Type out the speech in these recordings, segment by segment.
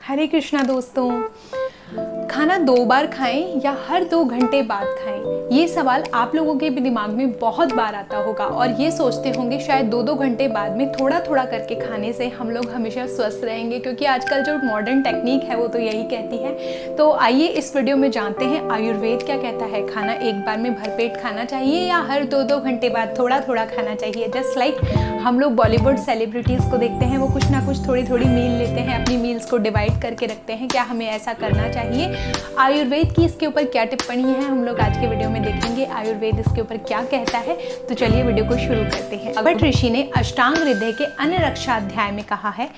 हरे कृष्णा दोस्तों। खाना 2 बार खाएं या हर 2 घंटे बाद खाएं, ये सवाल आप लोगों के भी दिमाग में बहुत बार आता होगा और ये सोचते होंगे शायद 2-2 घंटे बाद में थोड़ा थोड़ा करके खाने से हम लोग हमेशा स्वस्थ रहेंगे, क्योंकि आजकल जो मॉडर्न टेक्निक है वो तो यही कहती है। तो आइए इस वीडियो में जानते हैं आयुर्वेद क्या कहता है। खाना एक बार में भरपेट खाना चाहिए या हर 2-2 घंटे बाद थोड़ा थोड़ा खाना चाहिए। जस्ट लाइक हम लोग बॉलीवुड सेलिब्रिटीज़ को देखते हैं, वो कुछ ना कुछ थोड़ी थोड़ी मील लेते हैं, अपनी मील्स को डिवाइड करके रखते हैं। क्या हमें ऐसा करना चाहिए? आयुर्वेद की इसके ऊपर क्या टिप्पणी है हम लोग आज के वीडियो में देखेंगे। आयुर्वेद इसके ऊपर क्या कहता है, तो चलिए वीडियो को शुरू करते हैं। भट्ट ऋषि ने अष्टांग हृदय के अन्य रक्षा अध्याय में कहा है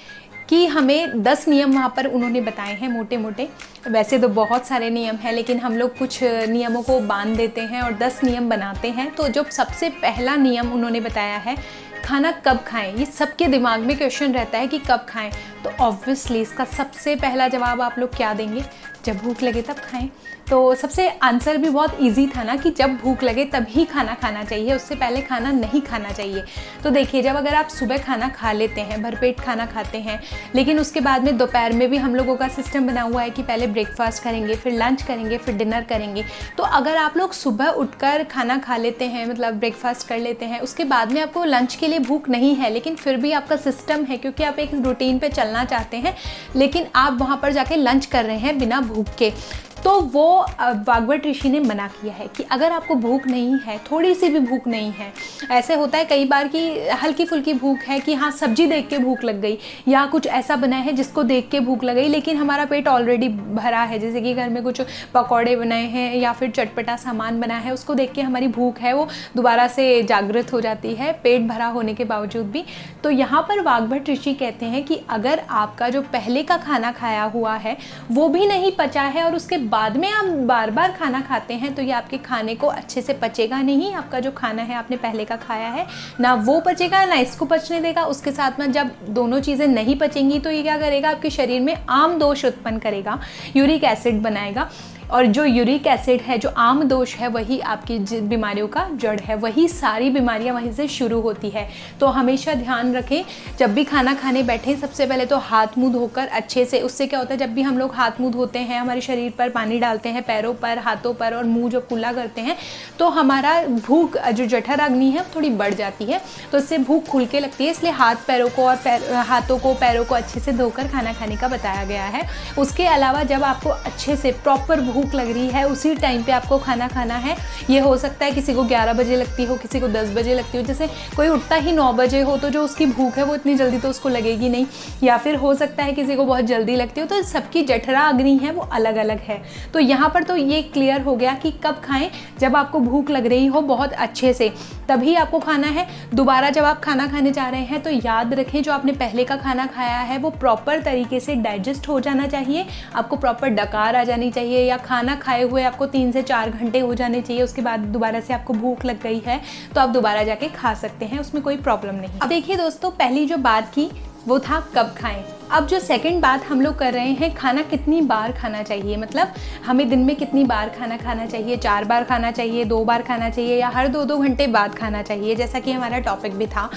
कि हमें 10 नियम वहाँ पर उन्होंने बताए हैं मोटे मोटे। वैसे तो बहुत सारे नियम हैं, लेकिन हम लोग कुछ नियमों को बांध देते हैं और 10 नियम बनाते हैं। तो जो सबसे पहला नियम उन्होंने बताया है, खाना कब खाएं। ये सबके दिमाग में क्वेश्चन रहता है कि कब खाएं, तो ऑब्वियसली इसका सबसे पहला जवाब आप लोग क्या देंगे? जब भूख लगे तब खाएं। तो सबसे आंसर भी बहुत इजी था ना कि जब भूख लगे तभी खाना खाना चाहिए, उससे पहले खाना नहीं खाना चाहिए। तो देखिए, जब अगर आप सुबह खाना खा लेते हैं, भरपेट खाना खाते हैं, लेकिन उसके बाद में दोपहर में भी हम लोगों का सिस्टम बना हुआ है कि पहले ब्रेकफास्ट करेंगे, फिर लंच करेंगे, फिर डिनर करेंगे। तो अगर आप लोग सुबह उठकर खाना खा लेते हैं, मतलब ब्रेकफास्ट कर लेते हैं, उसके बाद में आपको लंच के लिए भूख नहीं है, लेकिन फिर भी आपका सिस्टम है क्योंकि आप एक रूटीन पे चलना चाहते हैं, लेकिन आप वहाँ पर जाके लंच कर रहे हैं बिना भूख के, तो वो वाग्भट ऋषि ने मना किया है कि अगर आपको भूख नहीं है, थोड़ी सी भी भूख नहीं है, ऐसे होता है कई बार कि हल्की फुल्की भूख है कि हाँ सब्जी देख के भूख लग गई या कुछ ऐसा बना है जिसको देख के भूख लग गई, लेकिन हमारा पेट ऑलरेडी भरा है, जैसे कि घर में कुछ पकौड़े बनाए हैं या फिर चटपटा सामान बना है, उसको देख के हमारी भूख है वो दोबारा से जागृत हो जाती है पेट भरा होने के बावजूद भी। तो यहाँ पर वाग्भट ऋषि कहते हैं कि अगर आपका जो पहले का खाना खाया हुआ है वो भी नहीं पचा है और उसके बाद में आप बार बार खाना खाते हैं, तो ये आपके खाने को अच्छे से पचेगा नहीं। आपका जो खाना है आपने पहले का खाया है, ना वो पचेगा ना इसको पचने देगा। उसके साथ में जब दोनों चीज़ें नहीं पचेंगी तो ये क्या करेगा, आपके शरीर में आम दोष उत्पन्न करेगा, यूरिक एसिड बनाएगा, और जो यूरिक एसिड है, जो आम दोष है, वही आपकी बीमारियों का जड़ है, वही सारी बीमारियां वहीं से शुरू होती है। तो हमेशा ध्यान रखें, जब भी खाना खाने बैठें सबसे पहले तो हाथ मुंह धोकर अच्छे से। उससे क्या होता है, जब भी हम लोग हाथ मुंह धोते हैं, हमारे शरीर पर पानी डालते हैं, पैरों पर, हाथों पर, और मुंह जो कुल्ला करते हैं, तो हमारा भूख जो जठराग्नि है थोड़ी बढ़ जाती है, तो इससे भूख खुल के लगती है। इसलिए हाथ पैरों को और हाथों को पैरों को अच्छे से धोकर खाना खाने का बताया गया है। उसके अलावा जब आपको अच्छे से प्रॉपर भूख लग रही है, उसी टाइम पे आपको खाना खाना है। ये हो सकता है किसी को 11 बजे लगती हो, किसी को 10 बजे लगती हो, जैसे कोई उठता ही 9 बजे हो तो जो उसकी भूख है वो इतनी जल्दी तो उसको लगेगी नहीं, या फिर हो सकता है किसी को बहुत जल्दी लगती हो। तो सबकी जठरा अग्नि है वो अलग अलग है। तो यहाँ पर तो ये क्लियर हो गया कि कब खाएं, जब आपको भूख लग रही हो बहुत अच्छे से, तभी आपको खाना है। दोबारा जब आप खाना खाने जा रहे हैं तो याद रखें, जो आपने पहले का खाना खाया है वो प्रॉपर तरीके से डाइजेस्ट हो जाना चाहिए, आपको प्रॉपर डकार आ जानी चाहिए, या खाना खाए हुए आपको 3 से 4 घंटे हो जाने चाहिए। उसके बाद दोबारा से आपको भूख लग गई है तो आप दोबारा जाके खा सकते हैं, उसमें कोई प्रॉब्लम नहीं। अब देखिए दोस्तों, पहली जो बात की वो था कब खाएं। अब जो सेकंड बात हम लोग कर रहे हैं, खाना कितनी बार खाना चाहिए, मतलब हमें दिन में कितनी बार खाना खाना चाहिए, 4 बार खाना चाहिए, 2 बार खाना चाहिए, या हर 2-2 घंटे बाद खाना चाहिए, जैसा कि हमारा टॉपिक भी था।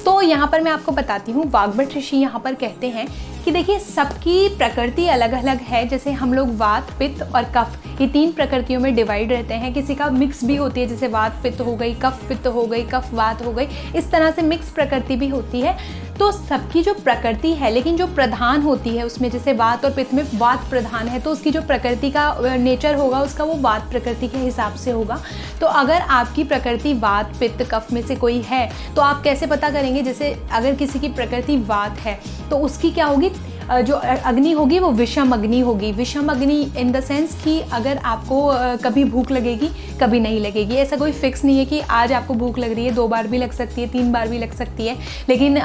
तो यहाँ पर मैं आपको बताती हूँ, वाग्भट ऋषि यहाँ पर कहते हैं कि देखिए सबकी प्रकृति अलग अलग है। जैसे हम लोग वात, पित्त और कफ, ये 3 प्रकृतियों में डिवाइड रहते हैं। किसी का मिक्स भी होती है, जैसे वात पित्त हो गई, कफ पित्त हो गई, कफ वात हो गई, इस तरह से मिक्स प्रकृति भी होती है। तो सबकी जो प्रकृति है, लेकिन जो प्रधान होती है उसमें, जैसे वात और पित्त में वात प्रधान है, तो उसकी जो प्रकृति का नेचर होगा उसका वो वात प्रकृति के हिसाब से होगा। तो अगर आपकी प्रकृति वात, पित्त, कफ में से कोई है तो आप कैसे पता करेंगे? जैसे अगर किसी की प्रकृति वात है तो उसकी क्या होगी, जो अग्नि होगी वो विषम अग्नि होगी। विषम अग्नि इन द सेंस कि अगर आपको कभी भूख लगेगी कभी नहीं लगेगी, ऐसा कोई फिक्स नहीं है कि आज आपको भूख लग रही है 2 बार भी लग सकती है, 3 बार भी लग सकती है, लेकिन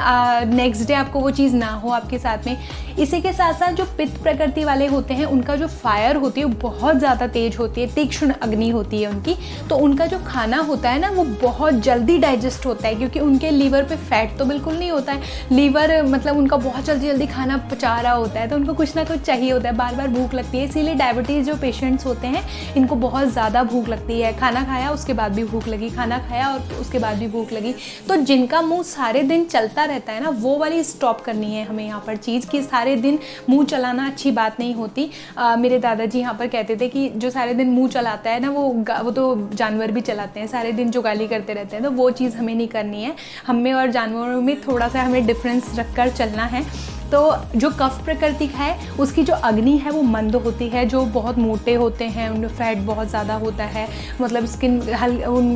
नेक्स्ट डे आपको वो चीज़ ना हो आपके साथ में। इसी के साथ साथ जो पित्त प्रकृति वाले होते हैं उनका जो फायर होती है वो बहुत ज़्यादा तेज होती है, तीक्ष्ण अग्नि होती है उनकी, तो उनका जो खाना होता है ना वो बहुत जल्दी डाइजेस्ट होता है, क्योंकि उनके लीवर पे फैट तो बिल्कुल नहीं होता है। लीवर मतलब उनका बहुत जल्दी जल्दी खाना पचा जा रहा होता है तो उनको कुछ ना कुछ चाहिए होता है, बार बार भूख लगती है। इसीलिए डायबिटीज़ जो पेशेंट्स होते हैं इनको बहुत ज़्यादा भूख लगती है। खाना खाया उसके बाद भी भूख लगी, खाना खाया और उसके बाद भी भूख लगी। तो जिनका मुँह सारे दिन चलता रहता है ना, वो वाली स्टॉप करनी है हमें यहाँ पर चीज़, कि सारे दिन मुँह चलाना अच्छी बात नहीं होती। मेरे दादाजी यहाँ पर कहते थे कि जो सारे दिन मुँह चलाता है ना वो तो जानवर भी चलाते हैं, सारे दिन जो गाली करते रहते हैं, तो वो चीज़ हमें नहीं करनी है। हमें और जानवरों में थोड़ा सा हमें डिफरेंस रखकर चलना है। तो जो कफ प्रकृति का है उसकी जो अग्नि है वो मंद होती है। जो बहुत मोटे होते हैं उनमें फैट बहुत ज़्यादा होता है, मतलब स्किन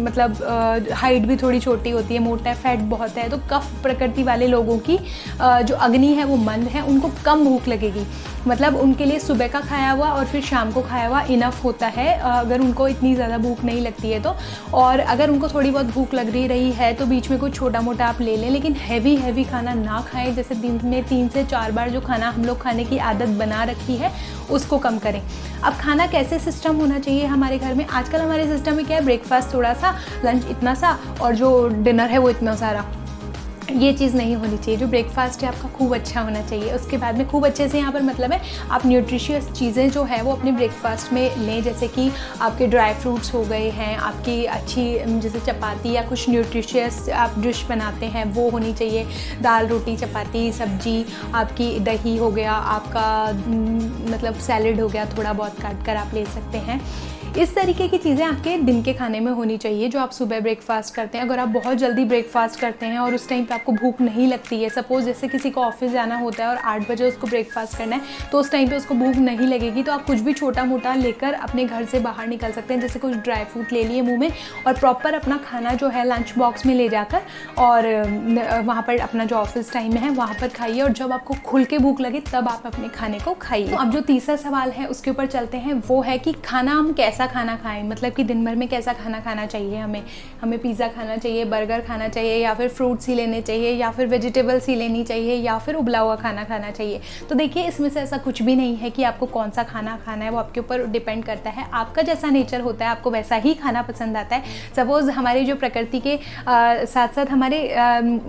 मतलब हाइट भी थोड़ी छोटी होती है, मोटा फैट बहुत है। तो कफ प्रकृति वाले लोगों की जो अग्नि है वो मंद है, उनको कम भूख लगेगी। मतलब उनके लिए सुबह का खाया हुआ और फिर शाम को खाया हुआ इनफ होता है, अगर उनको इतनी ज़्यादा भूख नहीं लगती है तो। और अगर उनको थोड़ी बहुत भूख लग रही है तो बीच में कुछ छोटा मोटा आप ले लें, लेकिन हैवी खाना ना खाएं। जैसे दिन में 3 से 4 बार जो खाना हम लोग खाने की आदत बना रखी है उसको कम करें। अब खाना कैसे सिस्टम होना चाहिए हमारे घर में? आजकल हमारे सिस्टम में क्या है, ब्रेकफास्ट थोड़ा सा, लंच इतना सा और जो डिनर है वो इतना सारा। ये चीज़ नहीं होनी चाहिए। जो ब्रेकफास्ट है आपका खूब अच्छा होना चाहिए। उसके बाद में खूब अच्छे से यहाँ पर मतलब है आप न्यूट्रिशियस चीज़ें जो है वो अपने ब्रेकफास्ट में लें, जैसे कि आपके ड्राई फ्रूट्स हो गए हैं, आपकी अच्छी जैसे चपाती या कुछ न्यूट्रिशियस आप डिश बनाते हैं वो होनी चाहिए। दाल रोटी चपाती सब्जी, आपकी दही हो गया, आपका मतलब सैलेड हो गया, थोड़ा बहुत काट कर आप ले सकते हैं। इस तरीके की चीज़ें आपके दिन के खाने में होनी चाहिए जो आप सुबह ब्रेकफास्ट करते हैं। अगर आप बहुत जल्दी ब्रेकफास्ट करते हैं और उस टाइम पे आपको भूख नहीं लगती है, सपोज़ जैसे किसी को ऑफिस जाना होता है और 8 बजे उसको ब्रेकफास्ट करना है, तो उस टाइम पे उसको भूख नहीं लगेगी, तो आप कुछ भी छोटा मोटा लेकर अपने घर से बाहर निकल सकते हैं। जैसे कुछ ड्राई फ्रूट ले लिए मुँह में और प्रॉपर अपना खाना जो है लंच बॉक्स में ले जाकर और वहाँ पर अपना जो ऑफिस टाइम है वहाँ पर खाइए, और जब आपको खुल के भूख लगे तब आप अपने खाने को खाइए। तो अब जो तीसरा सवाल है उसके ऊपर चलते हैं, वो है कि खाना हम कैसा खाना खाएं, मतलब कि दिन भर में कैसा खाना खाना चाहिए हमें पिज़्ज़ा खाना चाहिए, बर्गर खाना चाहिए, या फिर फ्रूट्स ही लेने चाहिए, या फिर वेजिटेबल्स ही लेनी चाहिए, या फिर उबला हुआ खाना खाना चाहिए। तो देखिए इसमें से ऐसा कुछ भी नहीं है कि आपको कौन सा खाना खाना है, वो आपके ऊपर डिपेंड करता है। आपका जैसा नेचर होता है आपको वैसा ही खाना पसंद आता है। सपोज़ हमारी जो प्रकृति के साथ साथ हमारे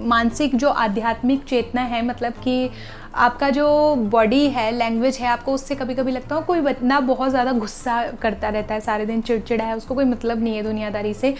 मानसिक जो आध्यात्मिक चेतना है, मतलब कि आपका जो बॉडी है, लैंग्वेज है, आपको उससे कभी कभी लगता है कोई बंदा बहुत ज़्यादा गुस्सा करता रहता है, सारे दिन चिड़चिड़ा है, उसको कोई मतलब नहीं है दुनियादारी से,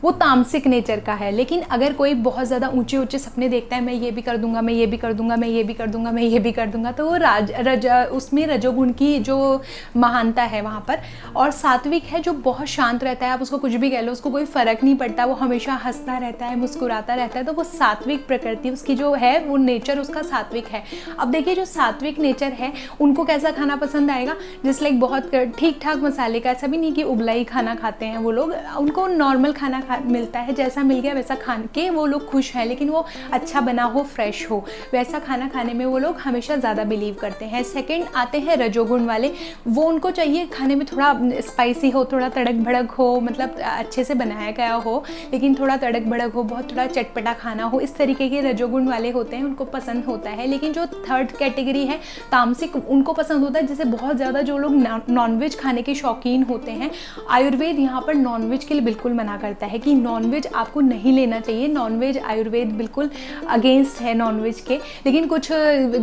वो तामसिक नेचर का है। लेकिन अगर कोई बहुत ज़्यादा ऊंचे ऊंचे सपने देखता है, मैं ये भी कर दूंगा, मैं ये भी कर दूंगा, मैं ये भी कर दूंगा, मैं ये भी कर दूंगा, तो वो उसमें रजोगुण की जो महानता है वहाँ पर। और सात्विक है जो बहुत शांत रहता है, आप उसको कुछ भी कह लो उसको कोई फ़र्क नहीं पड़ता, वो हमेशा हंसता रहता है, मुस्कुराता रहता है, तो वो सात्विक प्रकृति उसकी जो है वो नेचर उसका सात्विक है। अब देखिए जो सात्विक नेचर है उनको कैसा खाना पसंद आएगा, जिस लाइक बहुत ठीक ठाक मसाले का, ऐसा भी नहीं कि उबला ही खाना खाते हैं वो लोग, उनको नॉर्मल खाना मिलता है, जैसा मिल गया वैसा खान के वो लोग खुश हैं, लेकिन वो अच्छा बना हो, फ्रेश हो, वैसा खाना खाने में वो लोग हमेशा ज़्यादा बिलीव करते हैं। सेकंड आते हैं रजोगुण वाले, वो उनको चाहिए खाने में थोड़ा स्पाइसी हो, थोड़ा तड़क भड़क हो, मतलब अच्छे से बनाया गया हो लेकिन थोड़ा तड़क भड़क हो, बहुत थोड़ा चटपटा खाना हो, इस तरीके के रजोगुण वाले होते हैं, उनको पसंद होता है। लेकिन जो थर्ड कैटेगरी है तामसिक, उनको पसंद होता है जैसे बहुत ज़्यादा जो लोग नॉनवेज खाने के शौकीन होते हैं। आयुर्वेद यहाँ पर नॉनवेज के लिए बिल्कुल मना करता है कि नॉनवेज आपको नहीं लेना चाहिए। नॉनवेज आयुर्वेद बिल्कुल अगेंस्ट है नॉनवेज के, लेकिन कुछ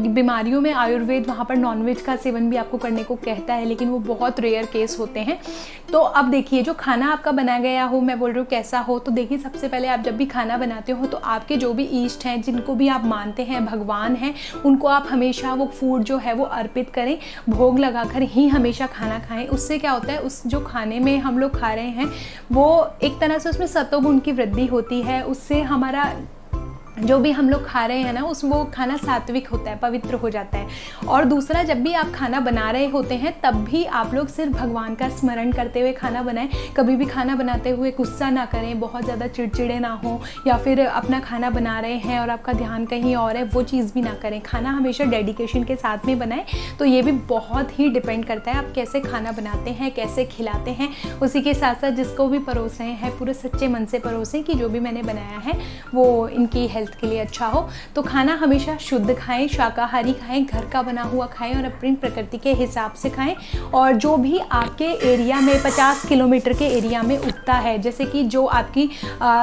बीमारियों में आयुर्वेद वहाँ पर नॉनवेज का सेवन भी आपको करने को कहता है, लेकिन वो बहुत रेयर केस होते हैं। तो अब देखिए जो खाना आपका बना गया हो, मैं बोल रही हूँ कैसा हो, तो देखिए सबसे पहले आप जब भी खाना बनाते हो तो आपके जो भी ईष्ट हैं, जिनको भी आप मानते हैं भगवान हैं, उनको आप हमेशा वो फूड जो है वो अर्पित करें, भोग लगाकर ही हमेशा खाना खाएं। उससे क्या होता है, उस जो खाने में हम लोग खा रहे हैं वो एक तरह से उसमें सत्वगुण की वृद्धि होती है, उससे हमारा जो भी हम लोग खा रहे हैं ना वो खाना सात्विक होता है, पवित्र हो जाता है। और दूसरा, जब भी आप खाना बना रहे होते हैं तब भी आप लोग सिर्फ भगवान का स्मरण करते हुए खाना बनाएं। कभी भी खाना बनाते हुए गुस्सा ना करें, बहुत ज़्यादा चिड़चिड़े ना हो, या फिर अपना खाना बना रहे हैं और आपका ध्यान कहीं और है, वो चीज़ भी ना करें। खाना हमेशा डेडिकेशन के साथ में बनाएं। तो ये भी बहुत ही डिपेंड करता है आप कैसे खाना बनाते हैं, कैसे खिलाते हैं। उसी के साथ साथ जिसको भी परोस रहे हैं पूरे सच्चे मन से परोसें कि जो भी मैंने बनाया है वो इनकी हेल्थ हेल्थ के लिए अच्छा हो। तो खाना हमेशा शुद्ध खाएं, शाकाहारी खाएं, घर का बना हुआ खाएं और अपनी प्रकृति के हिसाब से खाएं। और जो भी आपके एरिया में 50 किलोमीटर के एरिया में उगता है, जैसे कि जो आपकी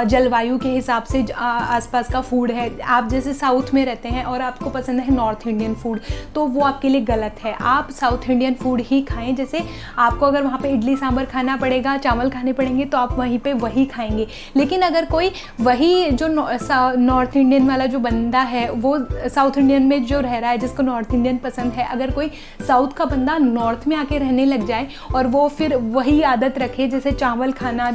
जलवायु के हिसाब से आसपास का फूड है, आप जैसे साउथ में रहते हैं और आपको पसंद है नॉर्थ इंडियन फूड, तो वो आपके लिए गलत है। आप साउथ इंडियन फूड ही खाएं। जैसे आपको अगर वहाँ पे इडली सांभर खाना पड़ेगा, चावल खाने पड़ेंगे, तो आप वहीं पे वही खाएंगे। लेकिन अगर कोई वही जो नॉर्थ इंडियन वाला जो बंदा है, वो साउथ इंडियन में जो रह रहा है, जिसको नॉर्थ इंडियन पसंद है, अगर कोई साउथ का बंदा नॉर्थ में आके रहने लग जाए और वो फिर वही आदत रखे जैसे चावल खाना,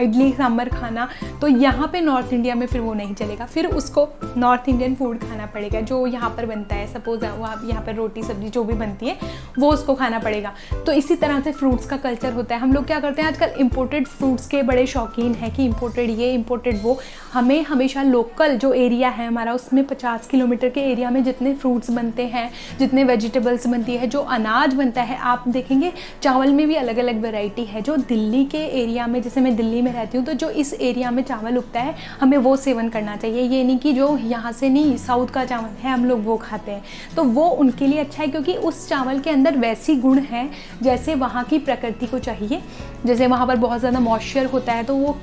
इडली सांभर खाना, तो यहाँ पे नॉर्थ इंडिया में फिर वो नहीं चलेगा। फिर उसको नॉर्थ इंडियन फूड खाना पड़ेगा जो यहाँ पर बनता है। सपोज वहाँ यहाँ पर रोटी सब्जी जो भी बनती है वो उसको खाना पड़ेगा। तो इसी तरह से फ्रूट्स का कल्चर होता है। हम लोग क्या करते हैं आजकल, इम्पोर्टेड फ्रूट्स के बड़े शौकीन हैं कि इम्पोर्टेड ये, इम्पोर्टेड वो। हमें हमेशा लोकल जो एरिया है हमारा, उसमें 50 किलोमीटर के एरिया में जितने फ्रूट्स बनते हैं, जितने वेजिटेबल्स बनती है, जो अनाज बनता है, आप देखेंगे चावल में भी अलग अलग वैरायटी है। जो दिल्ली के एरिया में, जैसे मैं दिल्ली में रहती हूँ, तो जो इस एरिया में चावल उगता है हमें वो सेवन करना चाहिए। ये नहीं कि जो यहाँ से नहीं, साउथ का चावल है हम लोग वो खाते हैं, तो वो उनके लिए अच्छा है क्योंकि उस चावल के अंदर वैसी गुण हैं जैसे वहाँ की प्रकृति को चाहिए। जैसे वहाँ पर बहुत ज़्यादा मॉइस्चर होता है, तो वो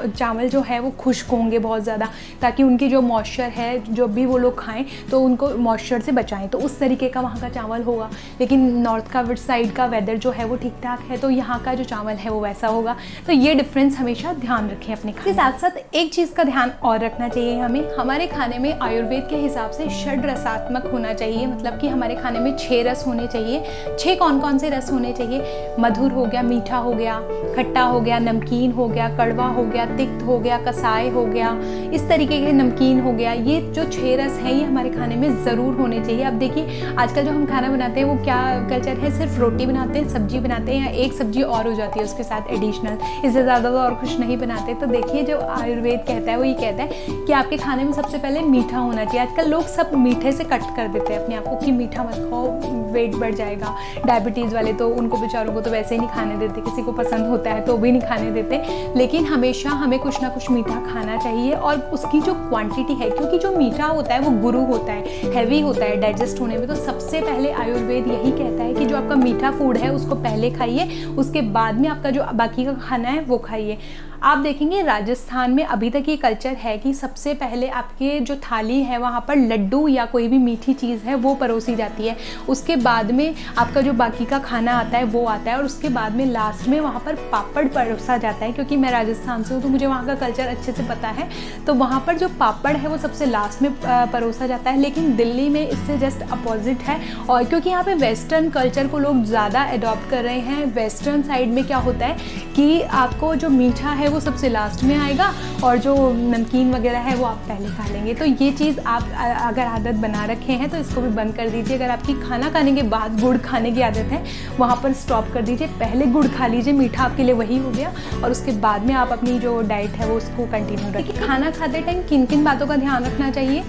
चावल जो है वो खुश्क होंगे बहुत ज़्यादा, ताकि उनकी जो मॉइस्चर है, जो भी वो लोग खाएं तो उनको मॉइस्चर से बचाएं। तो उस तरीके का वहाँ का चावल होगा। लेकिन नॉर्थ का साइड का वेदर जो है वो ठीक ठाक है, तो यहाँ का जो चावल है वो वैसा होगा। तो ये डिफरेंस हमेशा ध्यान रखें अपने खाने के साथ साथ। एक चीज़ का ध्यान और रखना चाहिए हमें, हमारे खाने में आयुर्वेद के हिसाब से षड रसात्मक होना चाहिए। मतलब कि हमारे खाने में 6 रस होने चाहिए। 6 कौन कौन से रस होने चाहिए? मधुर हो गया, मीठा हो गया, खट्टा हो गया, नमकीन हो गया, कड़वा हो गया, तिक्त हो गया, कसाय हो गया, इस तरीके के नमकीन हो गया। ये जो 6 रस हैं ये हमारे खाने में ज़रूर होने चाहिए। अब देखिए आजकल जो हम खाना बनाते हैं वो क्या कल्चर है, सिर्फ रोटी बनाते हैं, सब्जी बनाते हैं, या एक सब्जी और हो जाती है उसके साथ एडिशनल, इससे ज़्यादा तो और कुछ नहीं बनाते। तो देखिए जो आयुर्वेद कहता है वो ये कहता है कि आपके खाने में सबसे पहले मीठा होना चाहिए। आजकल लोग सब मीठे से कट कर देते हैं अपने आप को कि मीठा मत खाओ, वेट बढ़ जाएगा। डायबिटीज़ वाले तो उनको बेचारों को तो वैसे ही नहीं खाने देते, किसी को पसंद होता है तो भी नहीं खाने देते। लेकिन हमेशा हमें कुछ ना कुछ मीठा खाना चाहिए, और उसकी जो क्वांटिटी है, क्योंकि जो मीठा होता है वो गुरु होता है, हैवी होता है डाइजेस्ट होने में। तो सबसे पहले आयुर्वेद यही कहता है कि जो आपका मीठा फूड है उसको पहले खाइए, उसके बाद में आपका जो बाकी का खाना है वो खाइए। आप देखेंगे राजस्थान में अभी तक ये कल्चर है कि सबसे पहले आपके जो थाली है वहाँ पर लड्डू या कोई भी मीठी चीज़ है वो परोसी जाती है। उसके बाद में आपका जो बाकी का खाना आता है वो आता है, और उसके बाद में लास्ट में वहाँ पर पापड़ परोसा जाता है। क्योंकि मैं राजस्थान से हूँ तो मुझे वहाँ का कल्चर अच्छे से पता है। तो वहाँ पर जो पापड़ है वो सबसे लास्ट में परोसा जाता है। लेकिन दिल्ली में इससे जस्ट अपोजिट है, और क्योंकि यहाँ पे वेस्टर्न कल्चर को लोग ज़्यादा अडॉप्ट कर रहे हैं। वेस्टर्न साइड में क्या होता है कि आपको जो मीठा है वो सबसे लास्ट में आएगा, और जो नमकीन वगैरह है वो आप पहले खा लेंगे। तो ये चीज़ आप अगर आदत बना रखे हैं तो इसको भी बंद कर दीजिए। अगर आपकी खाना खाने के बाद गुड़ खाने की आदत है, वहाँ पर स्टॉप कर दीजिए। पहले गुड़ खा लीजिए, मीठा आपके लिए वही हो गया, और उसके बाद में आप अपनी जो डाइट है वो उसको कंटिन्यू रखिए। खाना खाते टाइम किन किन बातों का ध्यान रखना चाहिए,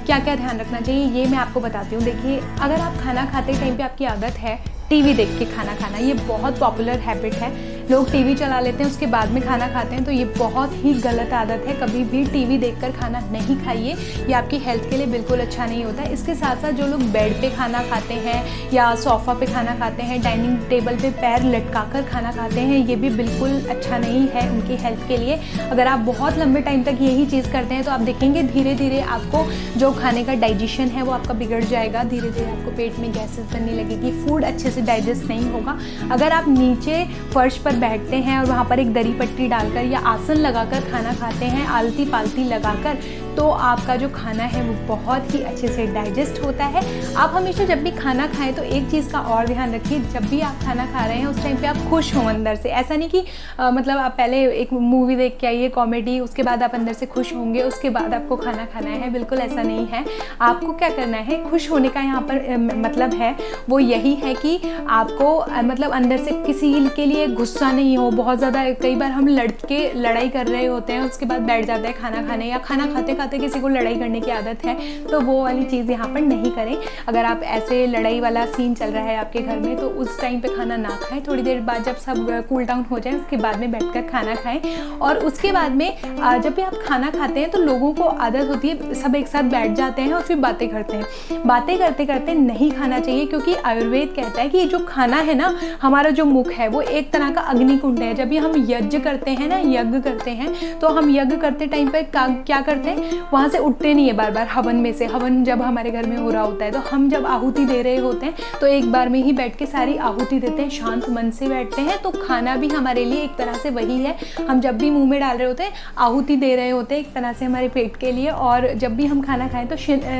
क्या क्या ध्यान रखना चाहिए, ये मैं आपको बताती हूँ। देखिए अगर आप खाना खाते टाइम पे आपकी आदत है टीवी देख के खाना खाना, ये बहुत पॉपुलर हैबिट है। लोग टीवी चला लेते हैं उसके बाद में खाना खाते हैं, तो ये बहुत ही गलत आदत है। कभी भी टीवी देखकर खाना नहीं खाइए, ये आपकी हेल्थ के लिए बिल्कुल अच्छा नहीं होता है। इसके साथ साथ जो लोग बेड पे खाना खाते हैं या सोफ़ा पे खाना खाते हैं, डाइनिंग टेबल पे पैर लटकाकर खाना खाते हैं, ये भी बिल्कुल अच्छा नहीं है उनकी हेल्थ के लिए। अगर आप बहुत लंबे टाइम तक यही चीज़ करते हैं तो आप देखेंगे धीरे धीरे आपको जो खाने का डाइजेशन है वो आपका बिगड़ जाएगा। धीरे धीरे आपको पेट में गैसेस बनने लगेगी, फूड अच्छे से डाइजेस्ट नहीं होगा। अगर आप नीचे फर्श पर बैठते हैं और वहाँ पर एक दरी पट्टी डालकर या आसन लगाकर खाना खाते हैं, आलती पालती लगाकर, तो आपका जो खाना है वो बहुत ही अच्छे से डाइजेस्ट होता है। आप हमेशा जब भी खाना खाएं तो एक चीज़ का और ध्यान रखिए, जब भी आप खाना खा रहे हैं उस टाइम पे आप खुश हों अंदर से। ऐसा नहीं कि मतलब आप पहले एक मूवी देख के आइए कॉमेडी, उसके बाद आप अंदर से खुश होंगे, उसके बाद आपको खाना खाना है, बिल्कुल ऐसा नहीं है। आपको क्या करना है, खुश होने का यहाँ पर मतलब है वो यही है कि आपको मतलब अंदर से किसी के लिए गुस्सा नहीं हो बहुत ज़्यादा। कई बार हम लड़ाई कर रहे होते हैं, उसके बाद बैठ जाते हैं खाना खाने, या खाना खाते खाते किसी को लड़ाई करने की आदत है, तो वो वाली चीज़ यहाँ पर नहीं करें। अगर आप ऐसे लड़ाई वाला सीन चल रहा है आपके घर में तो उस टाइम पे खाना ना खाएं। थोड़ी देर बाद जब सब कूल डाउन हो जाए उसके बाद में बैठकर खाना खाएं। और उसके बाद में जब भी आप खाना खाते हैं तो लोगों को आदत होती है सब एक साथ बैठ जाते हैं और फिर बातें करते हैं। बातें करते करते नहीं खाना चाहिए, क्योंकि आयुर्वेद कहता है कि ये जो खाना है ना, हमारा जो मुख है वो एक तरह का अग्निकुंड है। जब भी हम यज्ञ करते हैं ना, यज्ञ करते हैं, तो हम यज्ञ करते टाइम पर क्या करते हैं, वहाँ से उठते नहीं है बार बार। हवन में से, हवन जब हमारे घर में हो रहा होता है तो हम जब आहुति दे रहे होते हैं तो एक बार में ही बैठ के सारी आहुति देते हैं, शांत मन से बैठते हैं। तो खाना भी हमारे लिए एक तरह से वही है। हम जब भी मुंह में डाल रहे होते हैं आहुति दे रहे होते हैं एक तरह से हमारे पेट के लिए। और जब भी हम खाना खाएं तो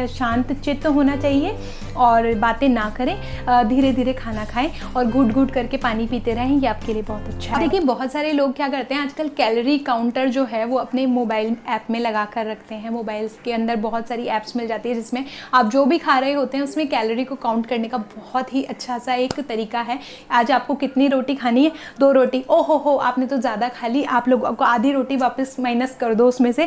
शांत चित्त होना चाहिए और बातें ना करें, धीरे धीरे खाना खाएं और घुट घुट करके पानी पीते रहें, ये आपके लिए बहुत अच्छा है। देखिए बहुत सारे लोग क्या करते हैं आजकल, कैलोरी काउंटर जो है वो अपने मोबाइल ऐप में लगा कर रखते हैं। मोबाइल्स के अंदर बहुत सारी ऐप्स मिल जाती है जिसमें आप जो भी खा रहे होते हैं उसमें कैलोरी को काउंट करने का बहुत ही अच्छा सा एक तरीका है। आज आपको कितनी रोटी खानी है, 2 रोटी, ओहो हो आपने तो ज़्यादा खा ली, आप लोगों को आधी रोटी वापस माइनस कर दो उसमें से।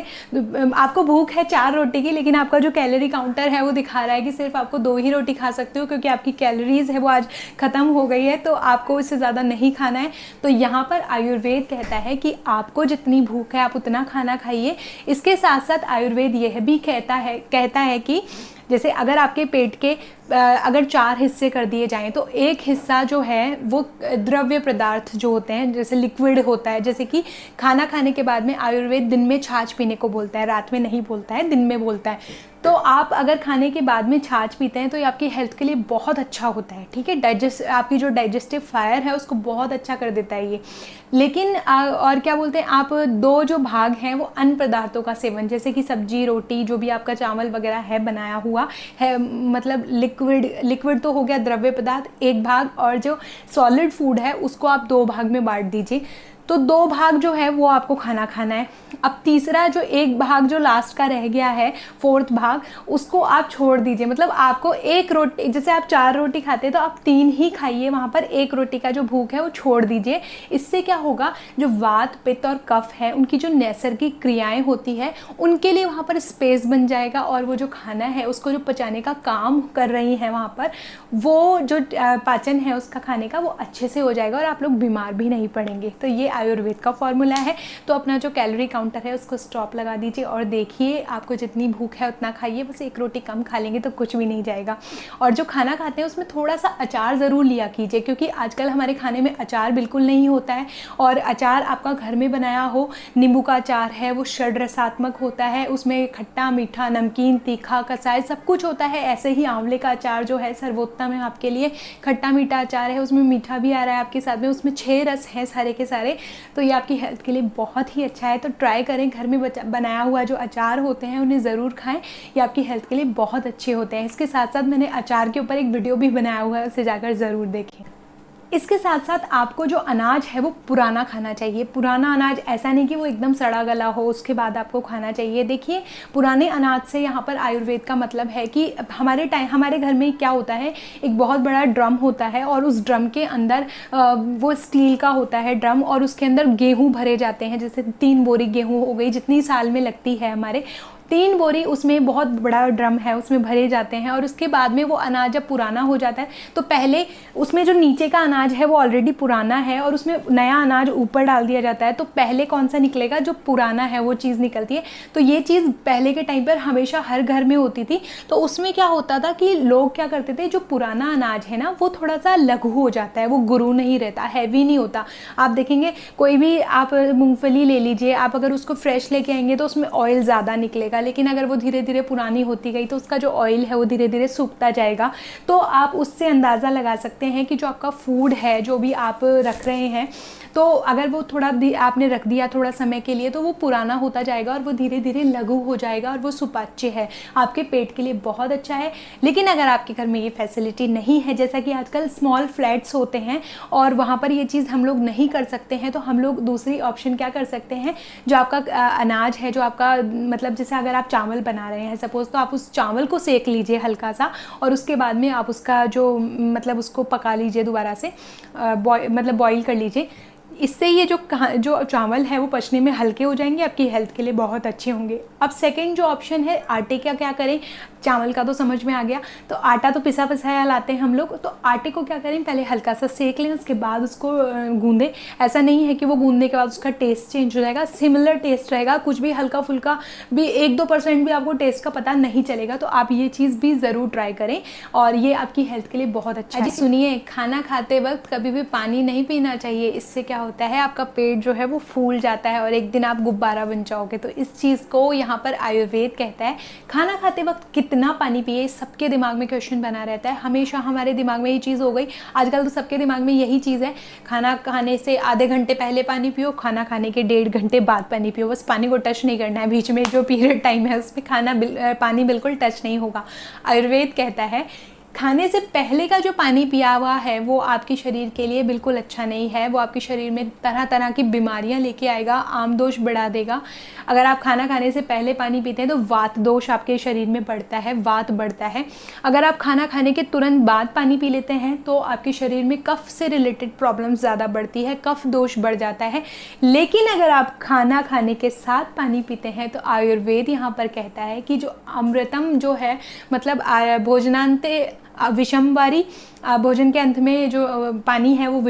आपको भूख है 4 रोटी की, लेकिन आपका जो कैलोरी काउंटर है वो दिखा रहा है कि सिर्फ आपको 2 ही रोटी खा सकते हो, क्योंकि आपकी कैलोरीज है वो आज ख़त्म हो गई है, तो आपको इससे ज़्यादा नहीं खाना है। तो यहाँ पर आयुर्वेद कहता है कि आपको जितनी भूख है आप उतना खाना खाइए। इसके साथ साथ आयुर्वेद यह भी कहता है कि जैसे अगर आपके पेट के अगर 4 हिस्से कर दिए जाएं तो एक हिस्सा जो है वो द्रव्य पदार्थ जो होते हैं, जैसे लिक्विड होता है, जैसे कि खाना खाने के बाद में आयुर्वेद दिन में छाछ पीने को बोलता है, रात में नहीं बोलता है, दिन में बोलता है। तो आप अगर खाने के बाद में छाछ पीते हैं तो ये आपकी हेल्थ के लिए बहुत अच्छा होता है, ठीक है। आपकी जो डाइजेस्टिव फायर है उसको बहुत अच्छा कर देता है ये। लेकिन और क्या बोलते हैं, आप 2 जो भाग हैं वो अन्न पदार्थों का सेवन, जैसे कि सब्जी, रोटी, जो भी आपका चावल वगैरह है बनाया हुआ है, मतलब लिक्विड तो हो गया द्रव्य पदार्थ एक भाग, और जो सॉलिड फूड है उसको आप 2 भाग में बांट दीजिए। तो 2 भाग जो है वो आपको खाना है। अब तीसरा जो एक भाग जो लास्ट का रह गया है, 4th भाग, उसको आप छोड़ दीजिए। मतलब आपको 1 रोटी, जैसे आप 4 रोटी खाते हैं तो आप 3 ही खाइए, वहाँ पर 1 रोटी का जो भूख है वो छोड़ दीजिए। इससे क्या होगा, जो वात, पित्त और कफ है उनकी जो नैसर्गिक क्रियाएं होती है उनके लिए वहाँ पर स्पेस बन जाएगा, और वो जो खाना है उसको जो पचाने का काम कर रही हैं वहाँ पर, वो जो पाचन है उसका खाने का वो अच्छे से हो जाएगा और आप लोग बीमार भी नहीं पड़ेंगे। तो ये आयुर्वेद का फॉर्मूला है। तो अपना जो कैलोरी काउंटर है उसको स्टॉप लगा दीजिए और देखिए आपको जितनी भूख है उतना खाइए, बस 1 रोटी कम खा लेंगे तो कुछ भी नहीं जाएगा। और जो खाना खाते हैं उसमें थोड़ा सा अचार ज़रूर लिया कीजिए, क्योंकि आजकल हमारे खाने में अचार बिल्कुल नहीं होता है। और अचार आपका घर में बनाया हो, नींबू का अचार है वो षड रसात्मक होता है, उसमें खट्टा, मीठा, नमकीन, तीखा, कसाई सब कुछ होता है। ऐसे ही आंवले का अचार जो है सर्वोत्तम है आपके लिए, खट्टा मीठा अचार है, उसमें मीठा भी आ रहा है आपके साथ में, उसमें 6 रस हैं सारे के सारे। तो ये आपकी हेल्थ के लिए बहुत ही अच्छा है। तो ट्राई करें, घर में बनाया हुआ जो अचार होते हैं उन्हें ज़रूर खाएं, ये आपकी हेल्थ के लिए बहुत अच्छे होते हैं। इसके साथ साथ मैंने अचार के ऊपर एक वीडियो भी बनाया हुआ है, उसे जाकर ज़रूर देखें। इसके साथ साथ आपको जो अनाज है वो पुराना खाना चाहिए। पुराना अनाज ऐसा नहीं कि वो एकदम सड़ा गला हो उसके बाद आपको खाना चाहिए। देखिए पुराने अनाज से यहाँ पर आयुर्वेद का मतलब है कि हमारे घर में क्या होता है, एक बहुत बड़ा ड्रम होता है और उस ड्रम के अंदर वो स्टील का होता है ड्रम, और उसके अंदर गेहूँ भरे जाते हैं। जैसे 3 बोरी गेहूँ हो गई, जितनी साल में लगती है हमारे, 3 बोरी उसमें बहुत बड़ा ड्रम है उसमें भरे जाते हैं। और उसके बाद में वो अनाज जब पुराना हो जाता है तो पहले उसमें जो नीचे का अनाज है वो ऑलरेडी पुराना है और उसमें नया अनाज ऊपर डाल दिया जाता है। तो पहले कौन सा निकलेगा, जो पुराना है वो चीज़ निकलती है। तो ये चीज़ पहले के टाइम पर हमेशा हर घर में होती थी। तो उसमें क्या होता था कि लोग क्या करते थे, जो पुराना अनाज है ना वो थोड़ा सा लघु हो जाता है, वो गुरु नहीं रहता, हैवी नहीं होता। आप देखेंगे कोई भी आप मूंगफली ले लीजिए, आप अगर उसको फ्रेश लेके आएंगे तो उसमें ऑयल ज़्यादा निकलेगा, लेकिन अगर वो धीरे धीरे पुरानी होती गई तो उसका जो ऑयल है वो धीरे धीरे सूखता जाएगा। तो आप उससे अंदाज़ा लगा सकते हैं कि जो आपका फूड है, जो भी आप रख रहे हैं, तो अगर वो थोड़ा आपने रख दिया थोड़ा समय के लिए तो वो पुराना होता जाएगा और वो धीरे धीरे लघु हो जाएगा और वो सुपाच्य है, आपके पेट के लिए बहुत अच्छा है। लेकिन अगर आपके घर में ये फैसिलिटी नहीं है, जैसा कि आजकल स्मॉल फ्लैट्स होते हैं और वहाँ पर ये चीज़ हम लोग नहीं कर सकते हैं, तो हम लोग दूसरी ऑप्शन क्या कर सकते हैं, जो आपका अनाज है, जो आपका मतलब जैसे अगर आप चावल बना रहे हैं सपोज़, तो आप उस चावल को सेक लीजिए हल्का सा और उसके बाद में आप उसका जो मतलब उसको पका लीजिए दोबारा से, बॉयल कर लीजिए। इससे ये जो चावल है वो पचने में हल्के हो जाएंगे, आपकी हेल्थ के लिए बहुत अच्छे होंगे। अब सेकंड जो ऑप्शन है, आटे का क्या करें। चावल का तो समझ में आ गया, तो आटा तो पिसा पिसाया लाते हैं हम लोग, तो आटे को क्या करें, पहले हल्का सा सेक लें, उसके बाद उसको गूंदें। ऐसा नहीं है कि वो गूंदने के बाद उसका टेस्ट चेंज हो जाएगा, सिमिलर टेस्ट रहेगा, कुछ भी हल्का फुल्का भी 1-2% भी आपको टेस्ट का पता नहीं चलेगा। तो आप ये चीज़ भी ज़रूर ट्राई करें और ये आपकी हेल्थ के लिए बहुत अच्छा है। सुनिए, खाना खाते वक्त कभी भी पानी नहीं पीना चाहिए। इससे क्या होता है, आपका पेट जो है वो फूल जाता है और एक दिन आप गुब्बारा बन जाओगे। तो इस चीज़ को यहाँ पर आयुर्वेद कहता है, खाना खाते वक्त कितना पानी पिए। सबके दिमाग में क्वेश्चन बना रहता है, हमेशा हमारे दिमाग में ये चीज़ हो गई आजकल, तो सबके दिमाग में यही चीज़ है, खाना खाने से आधे घंटे पहले पानी पियो, खाना खाने के 1.5 घंटे बाद पानी पियो। बस पानी को टच नहीं करना है, बीच में जो पीरियड टाइम है उसमें पानी बिल्कुल टच नहीं होगा। आयुर्वेद कहता है खाने से पहले का जो पानी पिया हुआ है वो आपके शरीर के लिए बिल्कुल अच्छा नहीं है। वो आपके शरीर में तरह तरह की बीमारियां लेके आएगा, आम दोष बढ़ा देगा। अगर आप खाना खाने से पहले पानी पीते हैं तो वात दोष आपके शरीर में बढ़ता है, वात बढ़ता है। अगर आप खाना खाने के तुरंत बाद पानी पी लेते हैं तो आपके शरीर में कफ से रिलेटेड प्रॉब्लम्स ज़्यादा बढ़ती है, कफ दोष बढ़ जाता है। लेकिन अगर आप खाना खाने के साथ पानी पीते हैं तो आयुर्वेद यहाँ पर कहता है कि जो अमृतम जो है, मतलब भोजनांते विषमवारी, भोजन के अंत में जो पानी है वो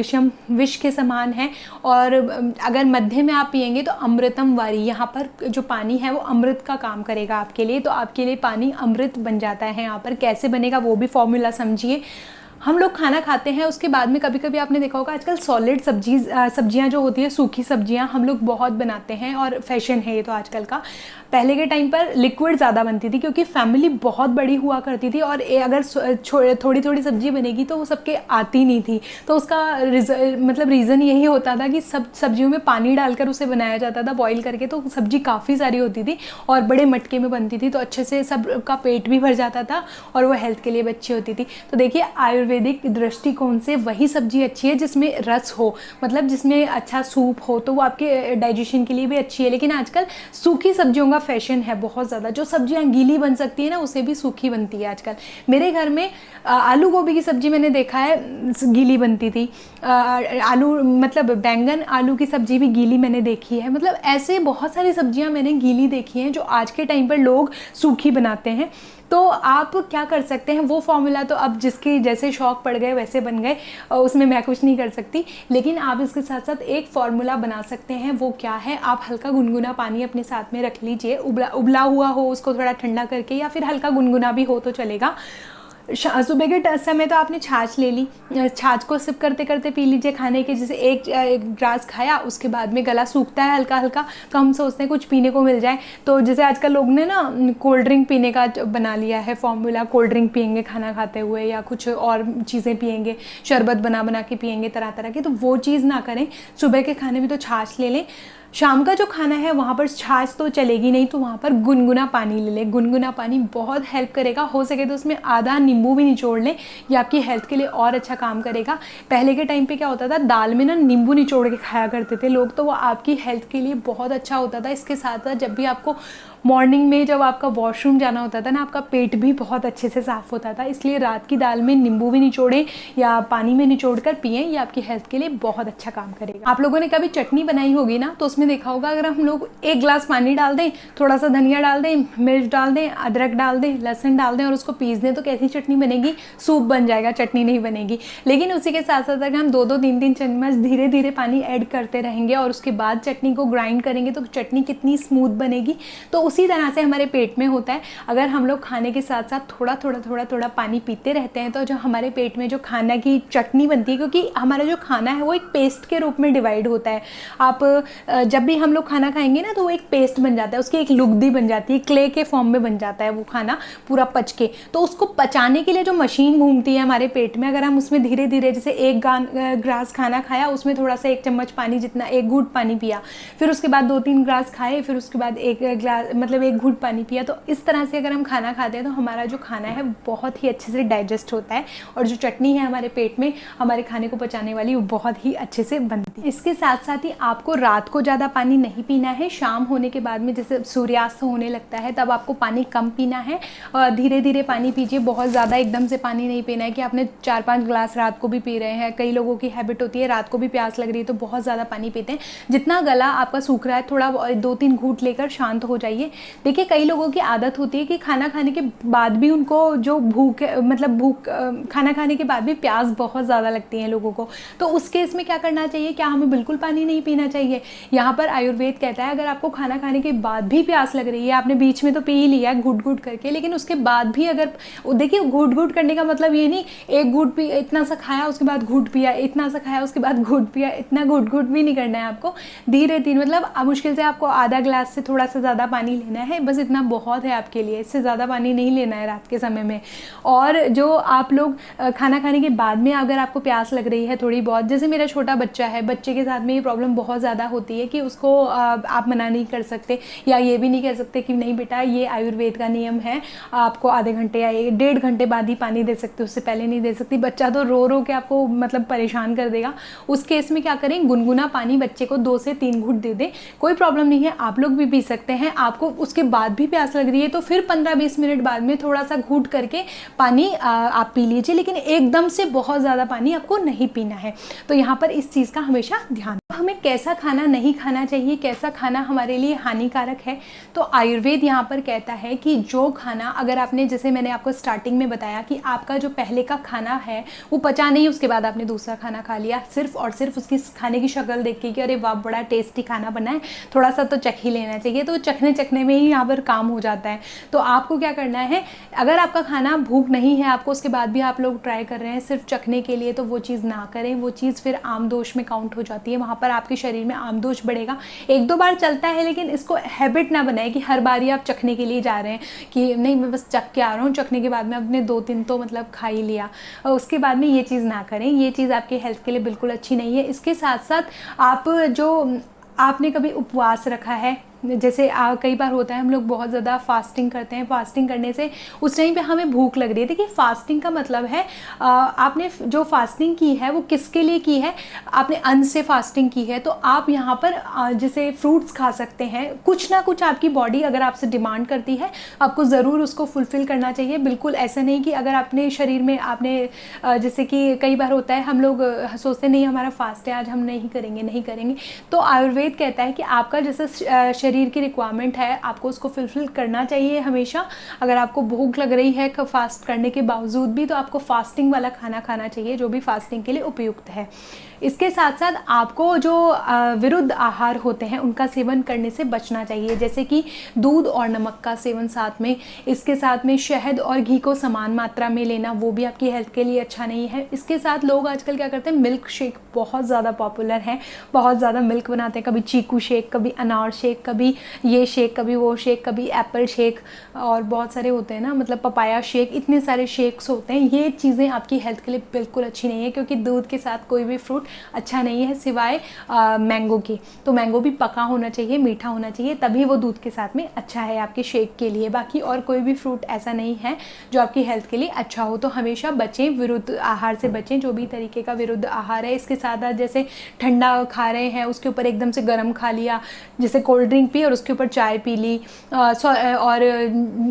विष के समान है। और अगर मध्य में आप पिएंगे तो अमृतम वारी, यहाँ पर जो पानी है वो अमृत का काम करेगा आपके लिए। तो आपके लिए पानी अमृत बन जाता है। यहाँ पर कैसे बनेगा वो भी फॉर्मूला समझिए। हम लोग खाना खाते हैं, उसके बाद में कभी कभी आपने देखा होगा आजकल सॉलिड सब्जियां जो होती है, सूखी सब्जियां हम लोग बहुत बनाते हैं और फैशन है ये तो आजकल का। पहले के टाइम पर लिक्विड ज़्यादा बनती थी क्योंकि फैमिली बहुत बड़ी हुआ करती थी और अगर थोड़ी थोड़ी सब्जी बनेगी तो वो सबके आती नहीं थी। तो उसका मतलब रीज़न यही होता था कि सब सब्जियों में पानी डालकर उसे बनाया जाता था बॉईल करके, तो सब्जी काफ़ी सारी होती थी और बड़े मटके में बनती थी, तो अच्छे से सबका पेट भी भर जाता था और वो हेल्थ के लिए भी अच्छी होती थी। तो देखिए, आयुर्वेदिक दृष्टिकोण से वही सब्जी अच्छी है जिसमें रस हो, मतलब जिसमें अच्छा सूप हो, तो वो आपके डाइजेशन के लिए भी अच्छी है। लेकिन आजकल सूखी सब्जियों का फैशन है बहुत ज़्यादा, जो सब्जियां गीली बन सकती है ना उसे भी सूखी बनती है आजकल। मेरे घर में आलू गोभी की सब्जी मैंने देखा है गीली बनती थी, आलू मतलब बैंगन आलू की सब्जी भी गीली मैंने देखी है। मतलब ऐसे बहुत सारी सब्जियां मैंने गीली देखी हैं जो आज के टाइम पर लोग सूखी बनाते हैं। तो आप क्या कर सकते हैं, वो फॉर्मूला तो अब जिसके जैसे शौक पड़ गए वैसे बन गए, उसमें मैं कुछ नहीं कर सकती। लेकिन आप इसके साथ साथ एक फॉर्मूला बना सकते हैं। वो क्या है, आप हल्का गुनगुना पानी अपने साथ में रख लीजिए, उबला हुआ हो, उसको थोड़ा ठंडा करके, या फिर हल्का गुनगुना भी हो तो चलेगा। सुबह के समय तो आपने छाछ ले ली, छाछ को सिप करते करते पी लीजिए खाने के। जैसे एक ग्लास खाया, उसके बाद में गला सूखता है हल्का हल्का, तो हम सोचते हैं कुछ पीने को मिल जाए। तो जैसे आजकल लोग ने ना कोल्ड ड्रिंक पीने का बना लिया है फॉर्मूला, कोल्ड ड्रिंक पियेंगे खाना खाते हुए या कुछ और चीज़ें पियेंगे, शरबत बना के पियेंगे तरह तरह की। तो वो चीज़ ना करें, सुबह के खाने में तो छाछ ले लें। शाम का जो खाना है वहाँ पर छाछ तो चलेगी नहीं, तो वहाँ पर गुनगुना पानी ले लें। गुनगुना पानी बहुत हेल्प करेगा, हो सके तो उसमें आधा नींबू भी निचोड़ लें, ये आपकी हेल्थ के लिए और अच्छा काम करेगा। पहले के टाइम पे क्या होता था, दाल में ना नींबू निचोड़ के खाया करते थे लोग, तो वो आपकी हेल्थ के लिए बहुत अच्छा होता था। इसके साथ साथ जब भी आपको मॉर्निंग में जब आपका वॉशरूम जाना होता था ना, आपका पेट भी बहुत अच्छे से साफ़ होता था। इसलिए रात की दाल में नींबू भी निचोड़ें या पानी में निचोड़ कर पिएं, ये आपकी हेल्थ के लिए बहुत अच्छा काम करेगा। आप लोगों ने कभी चटनी बनाई होगी ना, तो उसमें देखा होगा अगर हम लोग 1 गिलास पानी डाल दें, थोड़ा सा धनिया डाल दें, मिर्च डाल दें, अदरक डाल दें, लहसुन डाल दें और उसको पीस दें, तो कैसी चटनी बनेगी, सूप बन जाएगा, चटनी नहीं बनेगी। लेकिन उसी के साथ साथ अगर हम 2-2, 3-3 चम्मच धीरे धीरे पानी ऐड करते रहेंगे और उसके बाद चटनी को ग्राइंड करेंगे तो चटनी कितनी स्मूथ बनेगी। तो उसी तरह से हमारे पेट में होता है, अगर हम लोग खाने के साथ साथ थोड़ा पानी पीते रहते हैं तो जो हमारे पेट में जो खाना की चटनी बनती है, क्योंकि हमारा जो खाना है वो एक पेस्ट के रूप में डिवाइड होता है। आप जब भी हम लोग खाना खाएंगे ना तो वो एक पेस्ट बन जाता है, उसकी एक लुगदी बन जाती है, क्ले के फॉर्म में बन जाता है वो खाना पूरा पच के। तो उसको पचाने के लिए जो मशीन घूमती है हमारे पेट में, अगर हम उसमें धीरे धीरे जैसे 1 ग्लास खाना खाया, उसमें थोड़ा सा 1 चम्मच पानी जितना 1 घूंट पानी पिया, फिर उसके बाद 2-3 ग्लास खाए, फिर उसके बाद 1 ग्लास मतलब एक घूंट पानी पिया। तो इस तरह से अगर हम खाना खाते हैं तो हमारा जो खाना है बहुत ही अच्छे से डाइजेस्ट होता है और जो चटनी है हमारे पेट में हमारे खाने को पचाने वाली वो बहुत ही अच्छे से बनती है। इसके साथ साथ ही आपको रात को ज़्यादा पानी नहीं पीना है। शाम होने के बाद में जैसे सूर्यास्त होने लगता है तब आपको पानी कम पीना है और धीरे धीरे पानी पीजिए। बहुत ज़्यादा एकदम से पानी नहीं पीना है कि आपने 4-5 ग्लास रात को भी पी रहे हैं। कई लोगों की हैबिट होती है रात को भी प्यास लग रही है तो बहुत ज़्यादा पानी पीते हैं। जितना गला आपका सूख रहा है थोड़ा 2-3 घूंट लेकर शांत हो जाइए। देखिए कई लोगों की आदत होती है कि खाना खाने के बाद भी उनको जो भूख खाना खाने के बाद भी प्यास बहुत ज़्यादा लगती है लोगों को। तो उस केस में क्या करना चाहिए, क्या हमें बिल्कुल पानी नहीं पीना चाहिए? यहाँ पर आयुर्वेद कहता है अगर आपको खाना खाने के बाद भी प्यास लग रही है, आपने बीच में तो पी ही लिया घूट घूट करके, लेकिन उसके बाद भी अगर देखिए घूट घूट करने का मतलब ये नहीं एक घूट पी इतना सा खाया उसके बाद घूट पिया, इतना सा खाया उसके बाद घूट पिया, इतना घूट घूट भी नहीं करना है आपको। धीरे धीरे मतलब मुश्किल से आपको आधा ग्लास से थोड़ा सा ज़्यादा पानी लेना है, बस इतना बहुत है आपके लिए, इससे ज़्यादा पानी नहीं लेना है रात के समय में। और जो आप लोग खाना खाने के बाद में अगर आपको प्यास लग रही है थोड़ी बहुत, जैसे मेरा छोटा बच्चा है, बच्चे के साथ में ये प्रॉब्लम बहुत ज़्यादा होती है कि उसको आप मना नहीं कर सकते या ये भी नहीं कह सकते कि नहीं बेटा ये आयुर्वेद का नियम है, आपको आधे घंटे या 1.5 घंटे बाद ही पानी दे सकते, उससे पहले नहीं दे सकती। बच्चा तो रो रो के आपको मतलब परेशान कर देगा। उस केस में क्या करें, गुनगुना पानी बच्चे को 2 से 3 घूंट दे दें, कोई प्रॉब्लम नहीं है, आप लोग भी पी सकते हैं। आपको उसके बाद भी प्यास लग रही है तो फिर 15-20 मिनट बाद में थोड़ा सा घूंट करके पानी आप पी लीजिए, लेकिन एकदम से बहुत ज़्यादा पानी आपको नहीं पीना है। तो यहाँ पर इस चीज़ का हमेशा ध्यान। हमें कैसा खाना नहीं खाना चाहिए, कैसा खाना हमारे लिए हानिकारक है, तो आयुर्वेद यहाँ पर कहता है कि जो खाना अगर आपने, जैसे मैंने आपको स्टार्टिंग में बताया कि आपका जो पहले का खाना है वो पचा नहीं, उसके बाद आपने दूसरा खाना खा लिया सिर्फ और सिर्फ उसकी खाने की शक्ल देख के कि अरे वाह बड़ा टेस्टी खाना बना है, थोड़ा सा तो चख ही लेना चाहिए, तो चखने में ही यहाँ पर काम हो जाता है। तो आपको क्या करना है, अगर आपका खाना भूख नहीं है आपको, उसके बाद भी आप लोग ट्राई कर रहे हैं सिर्फ चखने के लिए, तो वो चीज़ ना करें। वो चीज़ फिर आमदोष में काउंट हो जाती है, वहाँ पर आपके शरीर में आमदोष बढ़ेगा। 1-2 बार चलता है लेकिन इसको हैबिट ना बनाए कि हर बार ही आप चखने के लिए जा रहे हैं कि नहीं मैं बस चख के आ रहा हूँ, चखने के बाद में अपने 2-3 तो मतलब खा ही लिया, और उसके बाद में ये चीज़ ना करें। ये चीज़ आपके हेल्थ के लिए बिल्कुल अच्छी नहीं है। इसके साथ साथ आपने कभी उपवास रखा है, जैसे कई बार होता है हम लोग बहुत ज़्यादा फास्टिंग करते हैं, फास्टिंग करने से उस टाइम पे हमें भूख लग रही है। देखिए फास्टिंग का मतलब है आपने जो फास्टिंग की है वो किसके लिए की है, आपने अन्न से फास्टिंग की है, तो आप यहाँ पर जैसे फ्रूट्स खा सकते हैं, कुछ ना कुछ आपकी बॉडी अगर आपसे डिमांड करती है आपको ज़रूर उसको फुलफ़िल करना चाहिए। बिल्कुल ऐसा नहीं कि अगर अपने शरीर में आपने जैसे कि कई बार होता है हम लोग सोचते नहीं हमारा फास्ट है आज हम नहीं करेंगे, तो आयुर्वेद कहता है कि आपका जैसे शरीर की रिक्वायरमेंट है आपको उसको फुलफिल करना चाहिए हमेशा। अगर आपको भूख लग रही है फास्ट करने के बावजूद भी, तो आपको फास्टिंग वाला खाना खाना चाहिए जो भी फास्टिंग के लिए उपयुक्त है। इसके साथ साथ आपको जो विरुद्ध आहार होते हैं उनका सेवन करने से बचना चाहिए, जैसे कि दूध और नमक का सेवन साथ में, इसके साथ में शहद और घी को समान मात्रा में लेना, वो भी आपकी हेल्थ के लिए अच्छा नहीं है। इसके साथ लोग आजकल क्या करते हैं, मिल्क शेक बहुत ज़्यादा पॉपुलर है, बहुत ज़्यादा मिल्क बनाते हैं, कभी चीकू शेक, कभी अनार शेक, कभी ये शेक, कभी वो शेक, कभी एप्पल शेक, और बहुत सारे होते हैं ना, मतलब पपाया शेक, इतने सारे शेक्स होते हैं। ये चीज़ें आपकी हेल्थ के लिए बिल्कुल अच्छी नहीं है, क्योंकि दूध के साथ कोई भी फ्रूट अच्छा नहीं है सिवाय मैंगो के। तो मैंगो भी पका होना चाहिए, मीठा होना चाहिए, तभी वो दूध के साथ में अच्छा है आपके शेक के लिए। बाकी और कोई भी फ्रूट ऐसा नहीं है जो आपकी हेल्थ के लिए अच्छा हो। तो हमेशा बचें, विरुद्ध आहार से बचें, जो भी तरीके का विरुद्ध आहार है। इसके साथ जैसे ठंडा खा रहे हैं उसके ऊपर एकदम से गर्म खा लिया, जैसे कोल्ड ड्रिंक पी और उसके ऊपर चाय पी ली, और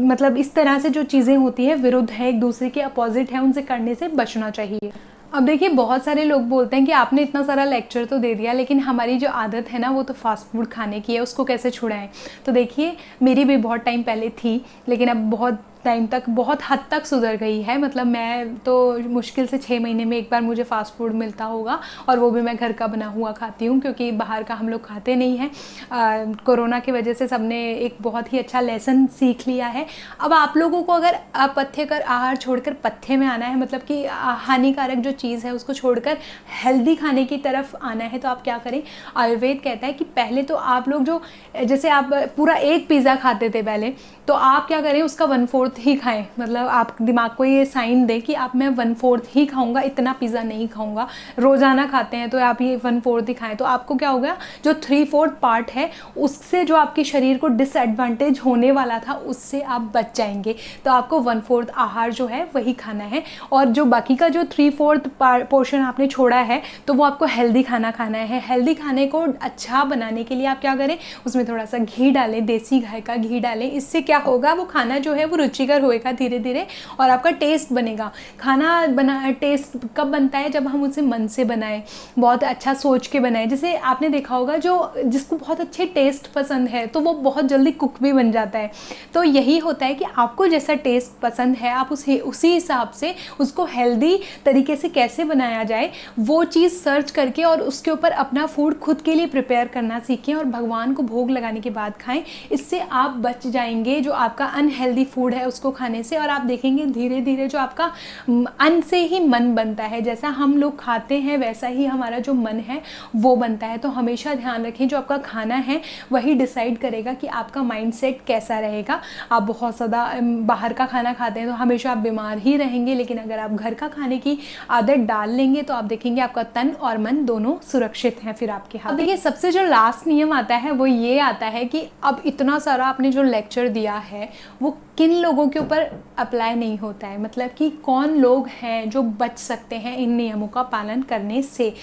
मतलब इस तरह से जो चीज़ें होती है विरुद्ध है, एक दूसरे के अपोजिट है, उनसे करने से बचना चाहिए। अब देखिए बहुत सारे लोग बोलते हैं कि आपने इतना सारा लेक्चर तो दे दिया, लेकिन हमारी जो आदत है ना वो तो फास्ट फूड खाने की है, उसको कैसे छुड़ाएं। तो देखिए मेरी भी बहुत टाइम पहले थी, लेकिन अब बहुत टाइम तक बहुत हद तक सुधर गई है। मतलब मैं तो मुश्किल से 6 महीने में एक बार मुझे फ़ास्ट फूड मिलता होगा, और वो भी मैं घर का बना हुआ खाती हूँ, क्योंकि बाहर का हम लोग खाते नहीं हैं। कोरोना की वजह से सबने एक बहुत ही अच्छा लेसन सीख लिया है। अब आप लोगों को अगर अपथ्यकर आहार छोड़कर पथ्य में आना है, मतलब कि हानिकारक जो चीज़ है उसको छोड़कर हेल्दी खाने की तरफ आना है, तो आप क्या करें। आयुर्वेद कहता है कि पहले तो आप लोग जो, जैसे आप पूरा एक पिज़्ज़ा खाते थे पहले, तो आप क्या करें उसका 1/4 ही खाएं, मतलब आप दिमाग को ये साइन दें कि आप मैं 1/4 ही खाऊंगा, इतना पिज़्ज़ा नहीं खाऊंगा। रोज़ाना खाते हैं तो आप ये 1/4 ही खाएं, तो आपको क्या होगा, जो 3/4 पार्ट है उससे जो आपके शरीर को डिसएडवांटेज होने वाला था उससे आप बच जाएंगे। तो आपको 1/4 आहार जो है वही खाना है, और जो बाकी का जो 3/4 पोर्शन आपने छोड़ा है तो वो आपको हेल्दी खाना खाना है। हेल्दी खाने को अच्छा बनाने के लिए आप क्या करें, उसमें थोड़ा सा घी डालें, देसी गाय का घी डालें। इससे क्या होगा, वो खाना जो है वो रुचिकर होएगा धीरे धीरे, और आपका टेस्ट बनेगा। खाना टेस्ट कब बनता है, जब हम उसे मन से बनाएं, बहुत अच्छा सोच के बनाएं। जैसे आपने देखा होगा जो जिसको बहुत अच्छे टेस्ट पसंद है तो वो बहुत जल्दी कुक भी बन जाता है। तो यही होता है कि आपको जैसा टेस्ट पसंद है आप उसी हिसाब से उसको हेल्दी तरीके से कैसे बनाया जाए वो चीज़ सर्च करके और उसके ऊपर अपना फूड खुद के लिए प्रिपेयर करना सीखें, और भगवान को भोग लगाने के बाद खाएं। इससे आप बच जाएंगे जो आपका अनहेल्दी फूड है उसको खाने से, और आप देखेंगे धीरे धीरे जो आपका अन्न से ही मन बनता है। जैसा हम लोग खाते हैं वैसा ही हमारा जो मन है वो बनता है। तो हमेशा ध्यान रखें, जो आपका खाना है वही डिसाइड करेगा कि आपका माइंडसेट कैसा रहेगा। आप बहुत ज़्यादा बाहर का खाना खाते हैं तो हमेशा आप बीमार ही रहेंगे, लेकिन अगर आप घर का खाने की आदत डाल लेंगे तो आप देखेंगे आपका तन और मन दोनों सुरक्षित हैं फिर आपके हाथ। अब देखिए, सबसे जो लास्ट नियम आता है वो ये आता है कि अब इतना सारा आपने जो लेक्चर दिया है वो किन लोगों के ऊपर अप्लाई नहीं होता है, मतलब कि कौन लोग हैं जो बच सकते हैं इन नियमों का पालन करने से।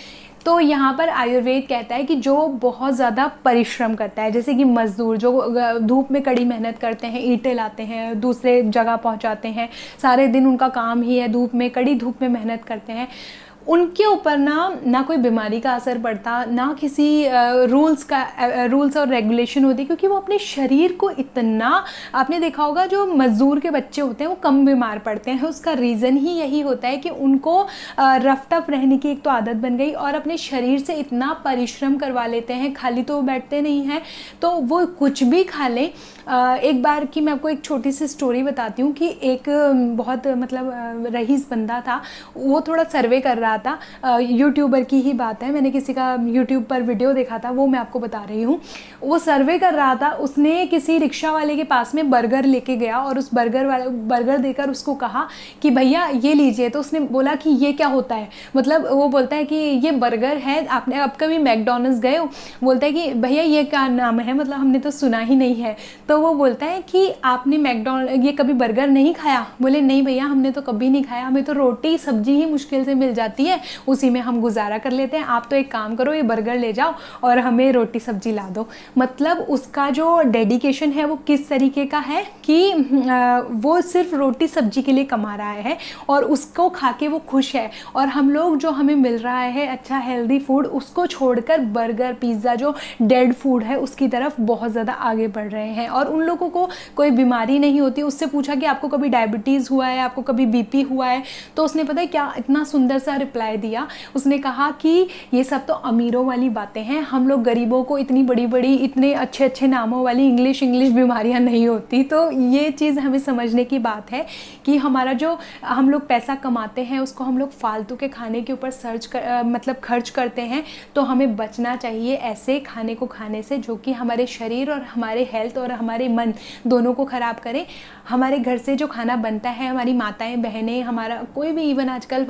तो यहाँ पर आयुर्वेद कहता है कि जो बहुत ज़्यादा परिश्रम करता है, जैसे कि मज़दूर जो धूप में कड़ी मेहनत करते हैं, ईंटें लाते हैं, दूसरे जगह पहुँचाते हैं, सारे दिन उनका काम ही है धूप में, कड़ी धूप में मेहनत करते हैं, उनके ऊपर ना कोई बीमारी का असर पड़ता, ना किसी रूल्स और रेगुलेशन होती, क्योंकि वो अपने शरीर को इतना, आपने देखा होगा जो मज़दूर के बच्चे होते हैं वो कम बीमार पड़ते हैं। उसका रीज़न ही यही होता है कि उनको रफ टफ रहने की एक तो आदत बन गई, और अपने शरीर से इतना परिश्रम करवा लेते हैं, खाली तो बैठते नहीं हैं, तो वो कुछ भी खा लें। एक बार की मैं आपको एक छोटी सी स्टोरी बताती हूँ कि एक बहुत मतलब रईस बंदा था, वो थोड़ा सर्वे कर रहा था, यूट्यूबर की ही बात है, मैंने किसी का यूट्यूब पर वीडियो देखा था वो मैं आपको बता रही हूँ। वो सर्वे कर रहा था, उसने किसी रिक्शा वाले के पास में बर्गर लेके गया और उस बर्गर देकर उसको कहा कि भैया ये लीजिए। तो उसने बोला कि ये क्या होता है, मतलब वो बोलता है कि ये बर्गर है, आपने अब कभी मैकडॉनल्ड्स गए हो? बोलता है कि भैया ये क्या नाम है, मतलब हमने तो सुना ही नहीं है। तो वो बोलता है कि आपने ये कभी बर्गर नहीं खाया? बोले नहीं भैया हमने तो कभी नहीं खाया, हमें तो रोटी सब्जी ही मुश्किल से मिल जाती है, उसी में हम गुजारा कर लेते हैं। आप तो एक काम करो, ये बर्गर ले जाओ और हमें रोटी सब्जी ला दो। मतलब उसका जो डेडिकेशन है वो किस तरीके का है कि वो सिर्फ रोटी सब्जी के लिए कमा रहा है और उसको खा के वो खुश है। और हम लोग जो हमें मिल रहा है अच्छा हेल्दी फूड, उसको छोड़कर बर्गर पिज़्ज़ा जो डेड फूड है उसकी तरफ बहुत ज़्यादा आगे बढ़ रहे हैं। और उन लोगों को कोई बीमारी नहीं होती। उससे पूछा कि आपको कभी डायबिटीज़ हुआ है, आपको कभी बीपी हुआ है? तो उसने पता है क्या इतना सुंदर सा रिप्लाई दिया, उसने कहा कि ये सब तो अमीरों वाली बातें हैं, हम लोग गरीबों को इतनी बड़ी बड़ी इतने अच्छे अच्छे नामों वाली इंग्लिश बीमारियां नहीं होती। तो ये चीज़ हमें समझने की बात है कि हमारा जो हम लोग पैसा कमाते हैं उसको हम लोग फालतू के खाने के ऊपर मतलब खर्च करते हैं। तो हमें बचना चाहिए ऐसे खाने को खाने से जो कि हमारे शरीर और हमारे हेल्थ और हमारे मन दोनों को ख़राब करे। हमारे घर से जो खाना बनता है, हमारी माताएं बहनें, हमारा कोई भी इवन आजकल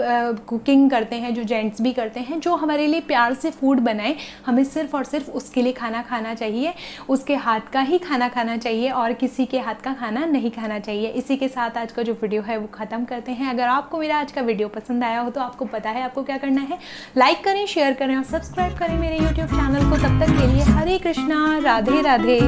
कुकिंग करते हैं जो जेंट्स भी करते हैं, जो हमारे लिए प्यार से फूड बनाए, हमें सिर्फ और सिर्फ उसके लिए खाना खाना चाहिए, उसके हाथ का ही खाना खाना चाहिए और किसी के हाथ का खाना नहीं खाना चाहिए। इसी के साथ आज का जो वीडियो है वो ख़त्म करते हैं। अगर आपको मेरा आज का वीडियो पसंद आया हो तो आपको पता है आपको क्या करना है, लाइक करें, शेयर करें और सब्सक्राइब करें मेरे यूट्यूब चैनल को। तब तक के लिए हरे कृष्णा, राधे राधे।